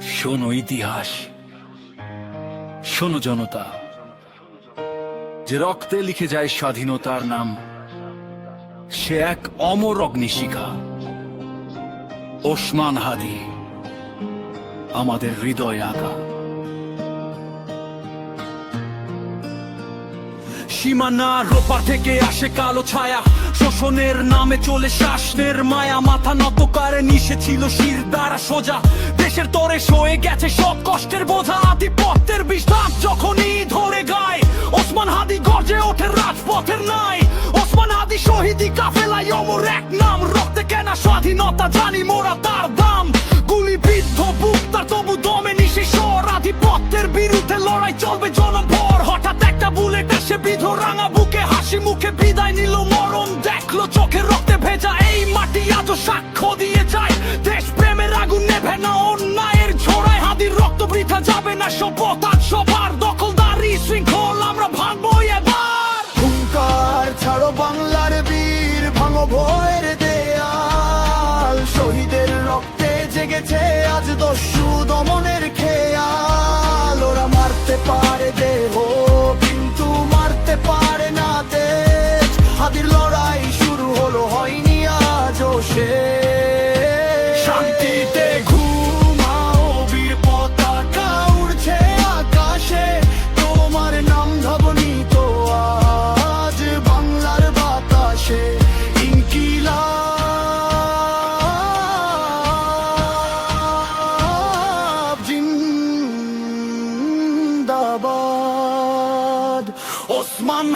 শোনো ইতিহাস, শোনো জনতা, যে রক্তে লিখে যায় স্বাধীনতার নাম, সে এক অমর অগ্নিশিখা। ওসমান হাদি আমাদের হৃদয় আঁকা। সীমানার ওপার থেকে আসে কালো ছায়া, শোষণের নামে চলে শাসনের মায়া। মাথা নত করে নিষে ছিল শির দ্বারা সোজা, দেশের তরে সয়ে গেছে সব কষ্টের বোঝা। আধিপত্যের বিষাদ যখনই ধরে গায়, ওসমান হাদি গর্জে ওঠে রাজপথের নাই। ওসমান হাদি শহীদি কাফেলায় অমর এক নাম, রক্তে কেনা স্বাধীনতা জানি মোরা তার দাম। গুলিবিদ্ধ বুক তার তবু দমে নিশে স্বর, আধিপত্যের বিরুদ্ধে লড়াই চলবে জনভর। হঠাৎ একটা বুলেট এসে বিধ রাঙা বুকে, হাসি মুখে বিদায় নিল মরণ। দেখলো চোখে রক্তে ভেজা এই মাটি আজও সাক্ষ্য দিয়ে যায়, দেশ প্রেমের আগুন নেভে না অন্যায়ের ঝোড়ায়। হাদির রক্ত বৃথা যাবে না, শপথ আজ সবার। দখলদারি শৃঙ্খল আমরা ভাঙবো এবার। হুঙ্কার ছাড়ো বাংলার বীর, ভাঙো ভয়ের দেয়াল। শহীদের রক্তে জেগেছে আজ দস্যু দমনের খেয়াল। ওরা মারতে পারে দেহ কিন্তু মারতে পারে না দেশ। হাদির লড়াই শুরু হলো, হয়নি আজও শেষ। শান্তিতে ঘুমাও বীর পতাকা উড়ছে আকাশে, তোমার নাম ধ্বনিত আজ বাংলার বাতাসে। ইনকিলাব জিন্দাবাদ। ওসমান